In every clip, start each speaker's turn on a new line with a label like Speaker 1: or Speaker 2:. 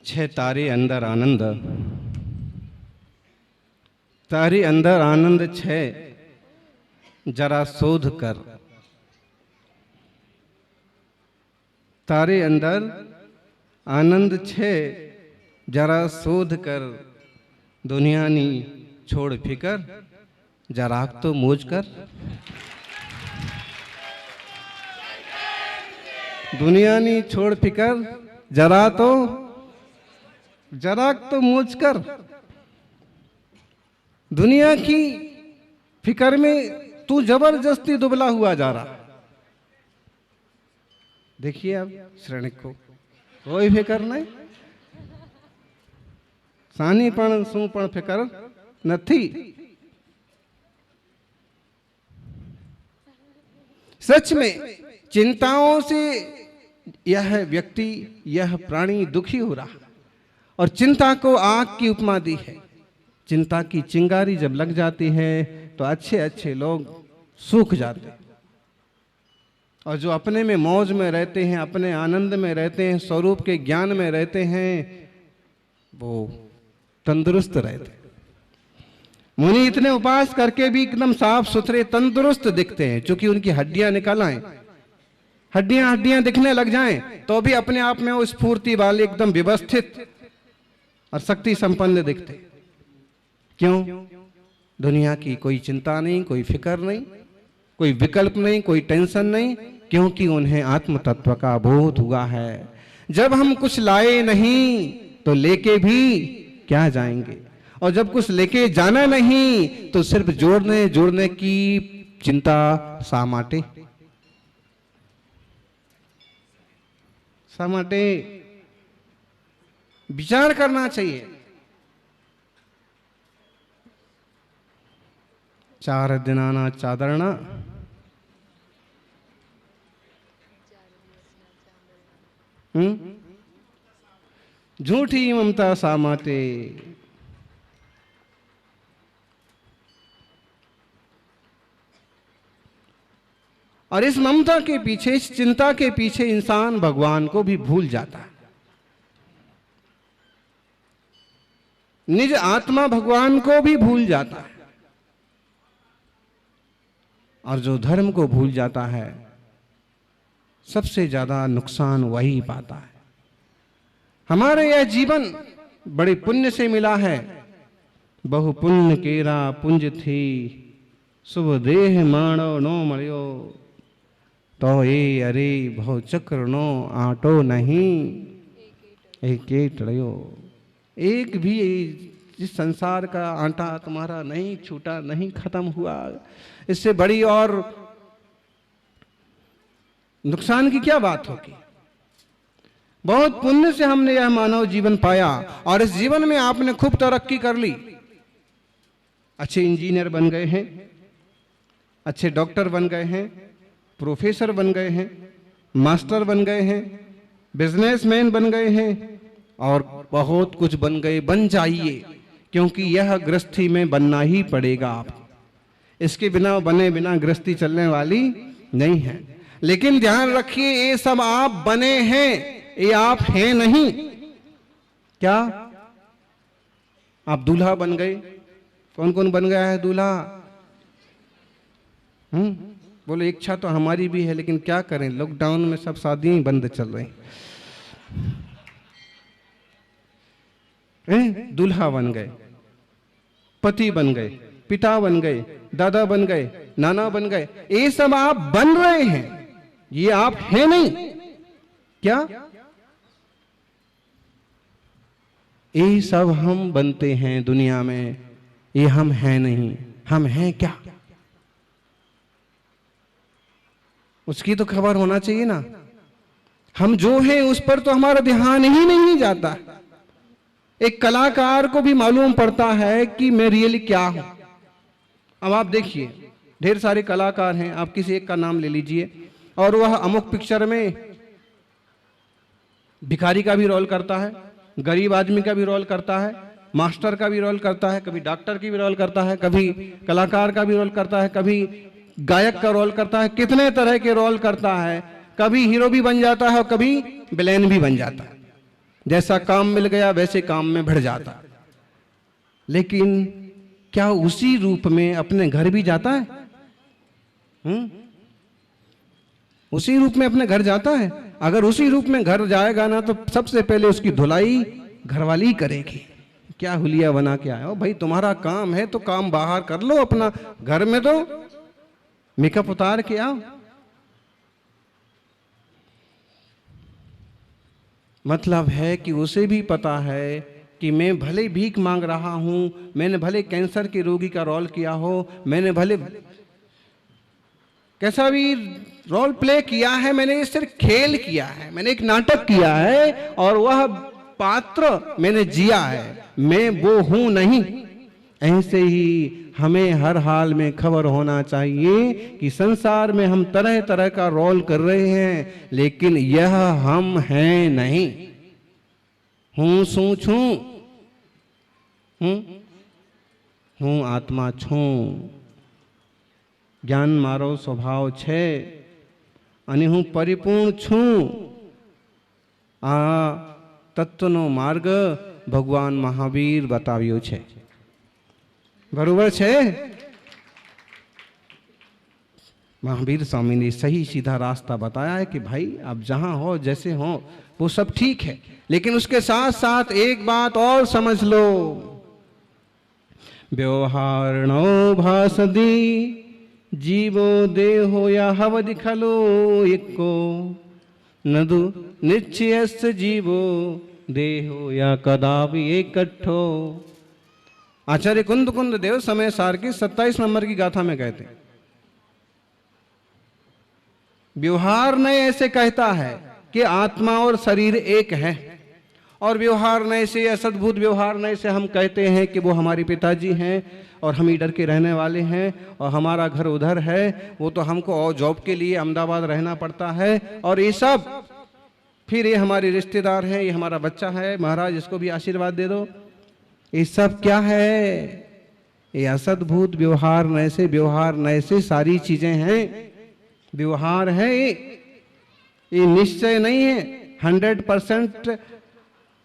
Speaker 1: छे तारे अंदर आनंद, तारे अंदर आनंद छे जरा शोध कर। तारे अंदर आनंद छे जरा शोध कर। दुनिया नी छोड़ फिकर जरा तो मौज कर। दुनिया नी छोड़ फिकर जरा तो मौज कर। दुनिया की फिकर में तू जबरदस्ती दुबला हुआ जा रहा। देखिए अब श्रेणिक को कोई फिकर नहीं, सानी पण शू पण फिकर नहीं। सच में चिंताओं से यह व्यक्ति, यह प्राणी दुखी हो रहा और चिंता को आग की उपमा दी है। चिंता की चिंगारी जब लग जाती है तो अच्छे अच्छे लोग सूख जाते हैं और जो अपने में मौज में रहते हैं, अपने आनंद में रहते हैं, स्वरूप के ज्ञान में रहते हैं, वो तंदुरुस्त रहते हैं। मुनि इतने उपास करके भी एकदम साफ सुथरे तंदुरुस्त दिखते हैं, क्योंकि उनकी हड्डियां निकल आए, हड्डियां दिखने लग जाएं तो भी अपने आप में वो स्फूर्ति वाले एकदम व्यवस्थित और शक्ति संपन्न दिखते। क्यों? दुनिया की कोई चिंता नहीं, कोई फिक्र नहीं, कोई विकल्प नहीं, कोई टेंशन नहीं, क्योंकि उन्हें आत्म तत्व का बोध हुआ है। जब हम कुछ लाए नहीं तो लेके भी क्या जाएंगे, और जब कुछ लेके जाना नहीं तो सिर्फ जोड़ने की चिंता सामाटे। विचार करना चाहिए। 4 दिनाना चादरना, झूठी ममता सामाटे। और इस ममता के पीछे, इस चिंता के पीछे इंसान भगवान को भी भूल जाता है। निज आत्मा भगवान को भी भूल जाता है। और जो धर्म को भूल जाता है सबसे ज्यादा नुकसान वही पाता है। हमारे यह जीवन बड़े पुण्य से मिला है। बहु पुण्य केरा पुंज थी, शुभ देह माणो नो मळ्यो, तो ए अरे बहु चक्र नो आटो नहीं, एक टड़ियो। एक भी जिस संसार का आटा तुम्हारा नहीं छूटा, नहीं खत्म हुआ, इससे बड़ी और नुकसान की क्या बात होगी। बहुत पुण्य से हमने यह मानव जीवन पाया और इस जीवन में आपने खूब तरक्की कर ली। अच्छे इंजीनियर बन गए हैं, अच्छे डॉक्टर बन गए हैं, प्रोफेसर बन गए हैं, मास्टर बन गए हैं, बिजनेसमैन बन गए हैं और बहुत कुछ बन गए। बन जाइए, क्योंकि यह गृहस्थी में बनना ही पड़ेगा। आप इसके बिना बने बिना गृहस्थी चलने वाली नहीं है। लेकिन ध्यान रखिए, ये सब आप बने हैं, ये आप हैं नहीं। क्या आप दूल्हा बन गए? कौन कौन बन गया है दूल्हा? बोले इच्छा तो हमारी भी है, लेकिन क्या करें, लॉकडाउन में सब शादियां ही बंद चल रही हैं। दूल्हा बन गए, पति बन गए, पिता बन गए, दादा बन गए, नाना बन गए। ये सब आप बन रहे हैं, ये आप हैं नहीं। क्या ये सब हम बनते हैं दुनिया में, ये हम हैं नहीं। हम हैं क्या, उसकी तो खबर होना चाहिए ना। हम जो हैं उस पर तो हमारा ध्यान ही नहीं जाता। एक कलाकार को भी मालूम पड़ता है कि मैं रियली क्या हूं। अब आप देखिए, ढेर सारे कलाकार हैं, आप किसी एक का नाम ले लीजिए और वह अमुक पिक्चर में भिखारी का भी रोल करता है, गरीब आदमी का भी रोल करता है, मास्टर का भी रोल करता है, कभी डॉक्टर की भी रोल करता है, कभी कलाकार का भी रोल करता है, कभी गायक का रोल करता है, कितने तरह के रोल करता है, कभी हीरो भी बन जाता है और कभी विलेन भी बन जाता है। जैसा काम मिल गया वैसे काम में भिड़ जाता है। लेकिन क्या उसी रूप में अपने घर भी जाता है? उसी रूप में अपने घर जाता है? अगर उसी रूप में घर जाएगा ना तो सबसे पहले उसकी धुलाई घरवाली करेगी। क्या हुलिया बना के आए हो भाई, तुम्हारा काम है तो काम बाहर कर लो, अपना घर में तो मेकअप उतार के आओ। मतलब है कि उसे भी पता है कि मैं भले भीख मांग रहा हूं, मैंने भले कैंसर के रोगी का रोल किया हो, मैंने भले कैसा भी रोल प्ले किया है, मैंने सिर्फ खेल किया है, मैंने एक नाटक किया है और वह पात्र मैंने जिया है, मैं वो हूं नहीं। ऐसे ही हमें हर हाल में खबर होना चाहिए कि संसार में हम तरह तरह का रोल कर रहे हैं, लेकिन यह हम हैं नहीं। हूं सू छू, हूं आत्मा छू, ज्ञान मारो स्वभाव छे, अनि हूँ परिपूर्ण छू। आ तत्वनो मार्ग भगवान महावीर बताव्यो छे। बरोबर छे? महावीर स्वामी ने सही सीधा रास्ता बताया है कि भाई आप जहां हो जैसे हो वो सब ठीक है, लेकिन उसके साथ साथ एक बात और समझ लो, व्यवहारणो भासदी जीवो देहो या हवदि खलो एको नदु निश्चयस्य जीवो देहो या कदापि एकट्ठो। आचार्य कुंद कुंद देव समय सार की 27 नंबर की गाथा में कहते हैं, व्यवहार नय ऐसे कहता है कि आत्मा और शरीर एक है, और व्यवहार नय से या सद्भुत व्यवहार नय से हम कहते हैं कि वो हमारे पिताजी हैं और हम इधर के रहने वाले हैं और हमारा घर उधर है, वो तो हमको और जॉब के लिए अहमदाबाद रहना पड़ता है, और ये सब फिर ये हमारे रिश्तेदार हैं, ये हमारा बच्चा है, महाराज इसको भी आशीर्वाद दे दो। ये सब क्या है? ये असद्भुत व्यवहार नय से, व्यवहार नय से सारी चीजें हैं। व्यवहार है ये निश्चय नहीं है, 100%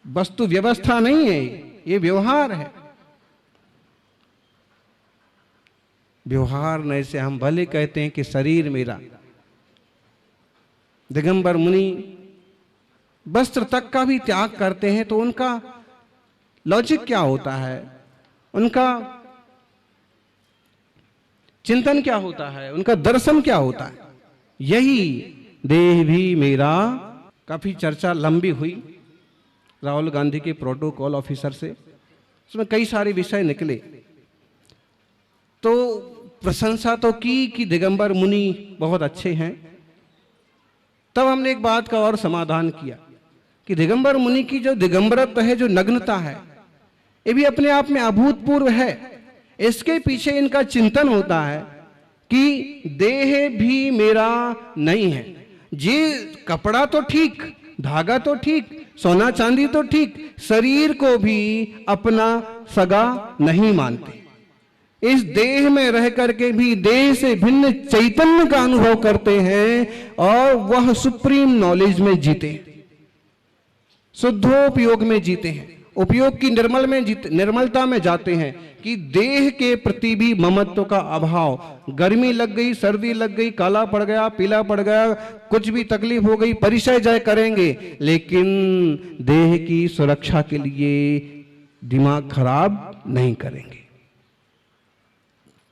Speaker 1: वस्तु व्यवस्था नहीं है, ये व्यवहार है। व्यवहार नय से हम भले कहते हैं कि शरीर मेरा। दिगंबर मुनि वस्त्र तक का भी त्याग करते हैं, तो उनका लॉजिक क्या होता है, उनका चिंतन क्या होता है, उनका दर्शन क्या होता है? यही देह भी मेरा। काफी चर्चा लंबी हुई राहुल गांधी के प्रोटोकॉल ऑफिसर से, उसमें कई सारे विषय निकले। तो प्रशंसा तो की कि दिगंबर मुनि बहुत अच्छे हैं। तब हमने एक बात का और समाधान किया कि दिगंबर मुनि की जो दिगंबरत्व है, जो नग्नता है, ये भी अपने आप में अभूतपूर्व है। इसके पीछे इनका चिंतन होता है कि देह भी मेरा नहीं है। ये कपड़ा तो ठीक, धागा तो ठीक, सोना चांदी तो ठीक, शरीर को भी अपना सगा नहीं मानते। इस देह में रह करके भी देह से भिन्न चैतन्य का अनुभव करते हैं और वह सुप्रीम नॉलेज में जीते, शुद्धोपयोग में जीते हैं, उपयोग की निर्मलता में जाते हैं कि देह के प्रति भी ममत्व का अभाव। गर्मी लग गई, सर्दी लग गई, काला पड़ गया, पीला पड़ गया, कुछ भी तकलीफ हो गई, परिचय जय करेंगे, लेकिन देह की सुरक्षा के लिए दिमाग खराब नहीं करेंगे।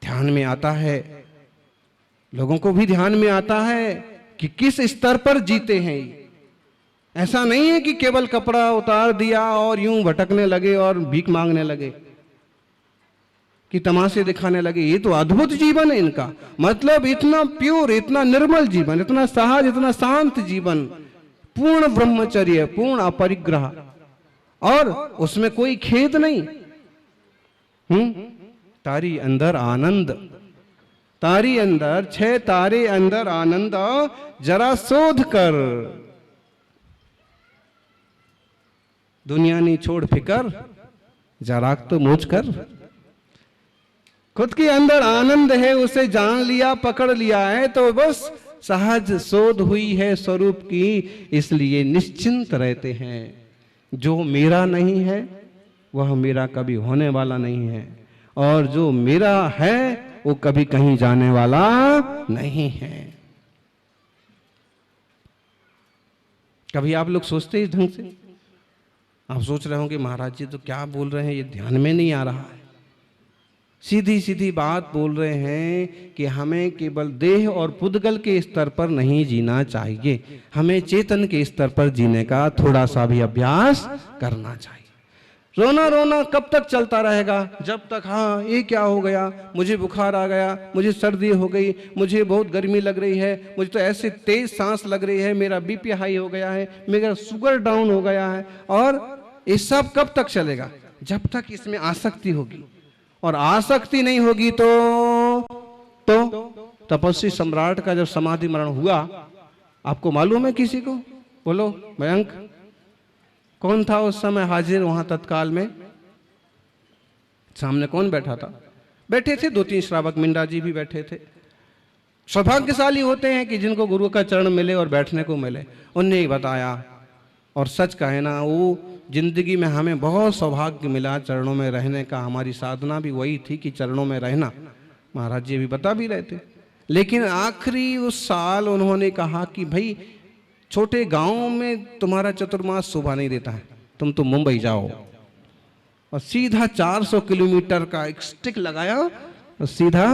Speaker 1: ध्यान में आता है, लोगों को भी ध्यान में आता है कि किस स्तर पर जीते हैं। ऐसा नहीं है कि केवल कपड़ा उतार दिया और यूं भटकने लगे और भीख मांगने लगे कि तमाशे दिखाने लगे। ये तो अद्भुत जीवन है इनका, मतलब इतना प्योर, इतना निर्मल जीवन, इतना सहज, इतना शांत जीवन, पूर्ण ब्रह्मचर्य, पूर्ण अपरिग्रह, और उसमें कोई खेद नहीं। तारी अंदर आनंद, तारी अंदर 6 तारे अंदर आनंद, जरा शोध कर, दुनिया नहीं छोड़ फिकर, जरा तो मोच कर। खुद के अंदर आनंद है, उसे जान लिया, पकड़ लिया है, तो बस सहज शोध हुई है स्वरूप की, इसलिए निश्चिंत रहते हैं। जो मेरा नहीं है वह मेरा कभी होने वाला नहीं है, और जो मेरा है वो कभी कहीं जाने वाला नहीं है। कभी आप लोग सोचते इस ढंग से? आप सोच रहे होंगे महाराज जी तो क्या बोल रहे हैं, ये ध्यान में नहीं आ रहा है। सीधी सीधी बात बोल रहे हैं कि हमें केवल देह और पुद्गल के स्तर पर नहीं जीना चाहिए, हमें चेतन के स्तर पर जीने का थोड़ा सा भी अभ्यास करना चाहिए। रोना रोना कब तक चलता रहेगा? जब तक हाँ ये क्या हो गया, मुझे बुखार आ गया, मुझे सर्दी हो गई, मुझे बहुत गर्मी लग रही है, मुझे तो ऐसे तेज सांस लग रही है, मेरा बीपी हाई हो गया है, मेरा शुगर डाउन हो गया है। और ये सब कब तक चलेगा? जब तक इसमें आसक्ति होगी, और आसक्ति नहीं होगी तो तपस्वी सम्राट का जब समाधि मरण हुआ, आपको मालूम है किसी को? बोलो मयंक, कौन था उस समय हाजिर वहां तत्काल में? सामने कौन बैठा था? बैठे थे 2-3 श्रावक, मिंडा जी भी बैठे थे। सौभाग्यशाली होते हैं कि जिनको गुरु का चरण मिले और बैठने को मिले। उनने ही बताया, और सच कहे ना, वो जिंदगी में हमें बहुत सौभाग्य मिला चरणों में रहने का। हमारी साधना भी वही थी कि चरणों में रहना, महाराज जी भी बता भी रहे थे। लेकिन आखिरी उस साल उन्होंने कहा कि भाई छोटे गांव में तुम्हारा चतुर्मास शोभा नहीं देता है, तुम तो मुंबई जाओ। और सीधा 400 किलोमीटर का एक स्टिक लगाया और सीधा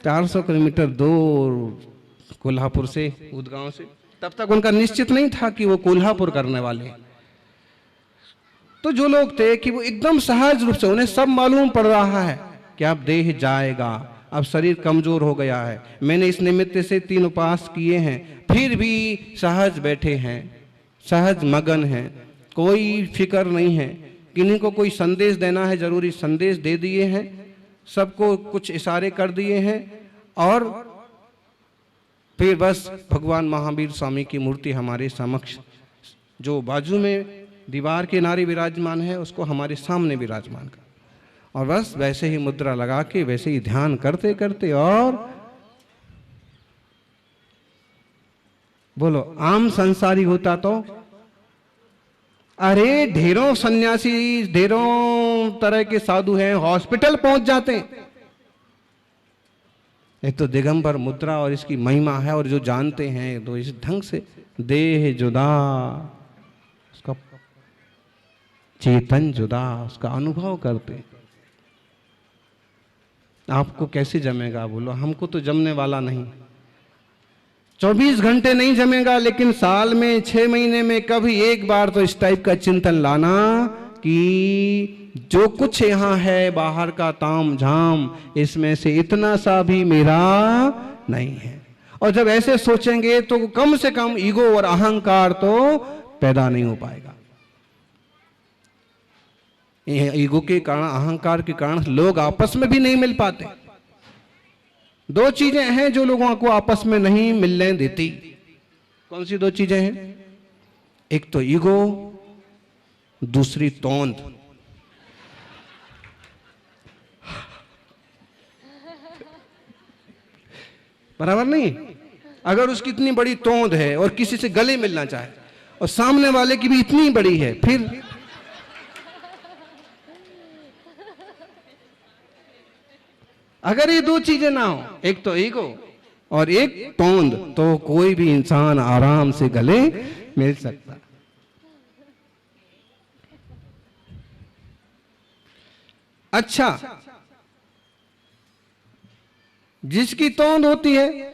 Speaker 1: 400 किलोमीटर दूर कोल्हापुर से, उदगांव से। तब तक उनका निश्चित नहीं था कि वो कोल्हापुर करने वाले। तो जो लोग थे कि वो एकदम सहज रूप से, उन्हें सब मालूम पड़ रहा है कि अब देह जाएगा, अब शरीर कमजोर हो गया है, मैंने इस निमित्त से 3 उपवास किए हैं, फिर भी सहज बैठे हैं, सहज मगन हैं, कोई फिक्र नहीं है। किन्हीं को कोई संदेश देना है, जरूरी संदेश दे दिए हैं, सबको कुछ इशारे कर दिए हैं, और फिर बस भगवान महावीर स्वामी की मूर्ति हमारे समक्ष, जो बाजू में दीवार के किनारे विराजमान है, उसको हमारे सामने विराजमान कर, और बस वैसे ही मुद्रा लगा के वैसे ही ध्यान करते करते। और बोलो आम संसारी होता तो अरे ढेरों सन्यासी, ढेरों तरह के साधु हैं, हॉस्पिटल पहुंच जाते हैं। एक तो दिगंबर मुद्रा और इसकी महिमा है, और जो जानते हैं तो इस ढंग से देह जुदा, उसका चेतन जुदा, उसका अनुभव करते। आपको कैसे जमेगा? बोलो हमको तो जमने वाला नहीं। 24 घंटे नहीं जमेगा, लेकिन साल में 6 महीने में कभी एक बार तो इस टाइप का चिंतन लाना कि जो कुछ यहाँ है बाहर का ताम झाम, इसमें से इतना सा भी मेरा नहीं है। और जब ऐसे सोचेंगे तो कम से कम ईगो और अहंकार तो पैदा नहीं हो पाएगा। ईगो के कारण, अहंकार के कारण लोग आपस में भी नहीं मिल पाते। 2 चीजें हैं जो लोगों को आपस में नहीं मिलने देती। कौन सी 2 चीजें हैं? एक तो ईगो, दूसरी तोंद। बराबर नहीं? अगर उसकी इतनी बड़ी तोंद है और किसी से गले मिलना चाहे, और सामने वाले की भी इतनी बड़ी है, फिर अगर ये 2 चीजें ना हो, एक तो ईगो और एक तोंद, तो कोई भी इंसान आराम से गले मिल सकता। अच्छा, जिसकी तोंद होती है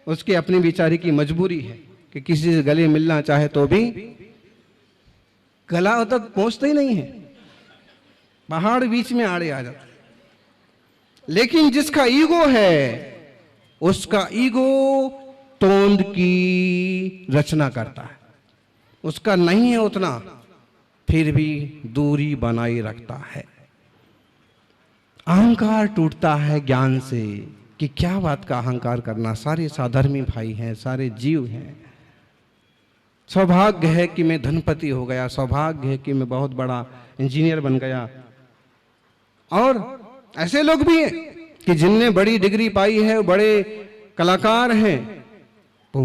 Speaker 1: उसकी अपनी बेचारी की मजबूरी है कि किसी से गले मिलना चाहे तो भी गला तक पहुंचता ही नहीं है, पहाड़ बीच में आड़े आ जाता। लेकिन जिसका ईगो है, उसका ईगो तोंद की रचना करता है, उसका नहीं है उतना, फिर भी दूरी बनाए रखता है। अहंकार टूटता है ज्ञान से कि क्या बात का अहंकार करना, सारे साधर्मी भाई हैं, सारे जीव हैं। सौभाग्य है कि मैं धनपति हो गया, सौभाग्य है कि मैं बहुत बड़ा इंजीनियर बन गया। और ऐसे लोग भी हैं कि जिनने बड़ी डिग्री पाई है, बड़े कलाकार हैं, वो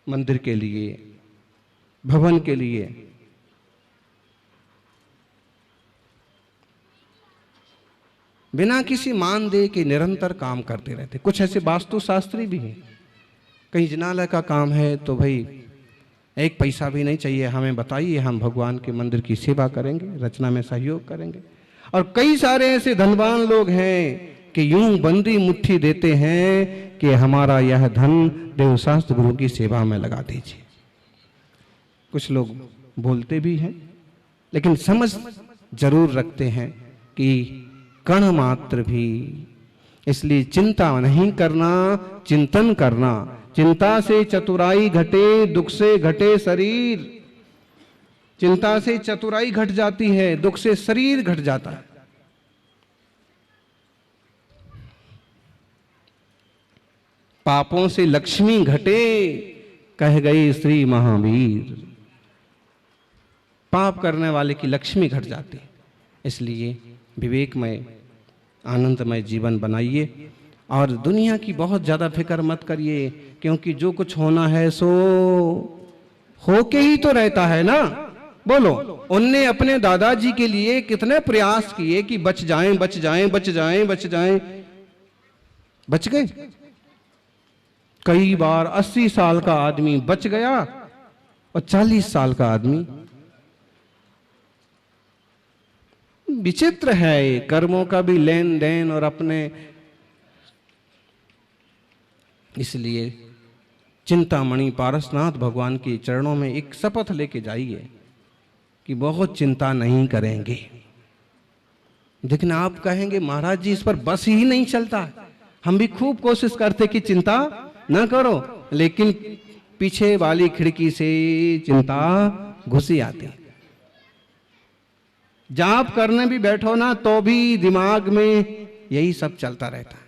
Speaker 1: मंदिर के लिए, भवन के लिए बिना किसी मानदेय के निरंतर काम करते रहते। कुछ ऐसे वास्तुशास्त्री भी हैं, कहीं जिनालय का काम है तो भाई एक पैसा भी नहीं चाहिए, हमें बताइए, हम भगवान के मंदिर की सेवा करेंगे, रचना में सहयोग करेंगे। और कई सारे ऐसे धनवान लोग हैं कि यूं बंदी मुट्ठी देते हैं कि हमारा यह धन देवशास्त्र गुरु की सेवा में लगा दीजिए। कुछ लोग बोलते भी हैं लेकिन समझ जरूर रखते हैं कि कण मात्र भी, इसलिए चिंता नहीं करना, चिंतन करना। चिंता से चतुराई घटे, दुख से घटे शरीर। चिंता से चतुराई घट जाती है, दुख से शरीर घट जाता है। पापों से लक्ष्मी घटे, कह गई श्री महावीर। पाप करने वाले की लक्ष्मी घट जाती है। इसलिए विवेकमय आनंदमय जीवन बनाइए और दुनिया की बहुत ज़्यादा फिक्र मत करिए, क्योंकि जो कुछ होना है सो होके ही तो रहता है ना। बोलो, उनने अपने दादाजी के लिए कितने प्रयास किए कि बच जाएं, बच जाएं, बच जाएं, बच जाएं, बच गए। कई बार 80 साल का आदमी बच गया और 40 साल का आदमी। विचित्र है ये, कर्मों का भी लेन देन और अपने। इसलिए चिंतामणि पारसनाथ भगवान के चरणों में एक शपथ लेके जाइए कि बहुत चिंता नहीं करेंगे। लेकिन आप कहेंगे महाराज जी इस पर बस ही नहीं चलता। हम भी खूब कोशिश करते कि चिंता ना करो, लेकिन पीछे वाली खिड़की से चिंता घुसी आती। जाप करने भी बैठो ना तो भी दिमाग में यही सब चलता रहता है।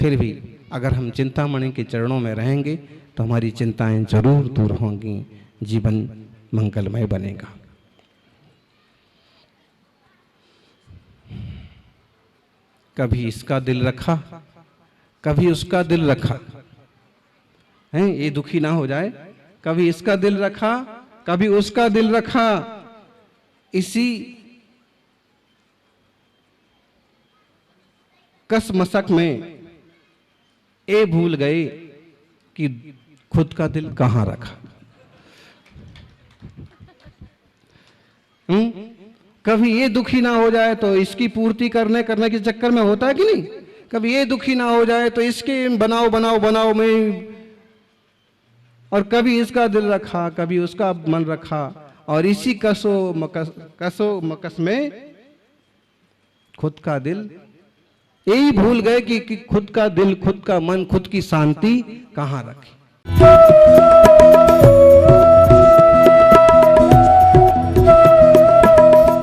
Speaker 1: फिर भी अगर हम चिंतामणि के चरणों में रहेंगे तो हमारी चिंताएं जरूर दूर होंगी, जीवन मंगलमय बनेगा। कभी इसका दिल रखा, कभी उसका दिल रखा है, ये दुखी ना हो जाए। कभी इसका दिल रखा, कभी उसका दिल रखा। इसी कसमसक में ये भूल गए कि खुद का दिल कहां रखा। कभी ये दुखी ना हो जाए तो इसकी पूर्ति करने के चक्कर में होता है कि नहीं। कभी ये दुखी ना हो जाए तो इसके बनाओ में, और कभी इसका दिल रखा, कभी उसका मन रखा, और इसी कसो मकस में खुद का दिल। यही भूल गए कि खुद का दिल, खुद का मन, खुद की शांति कहां रखी।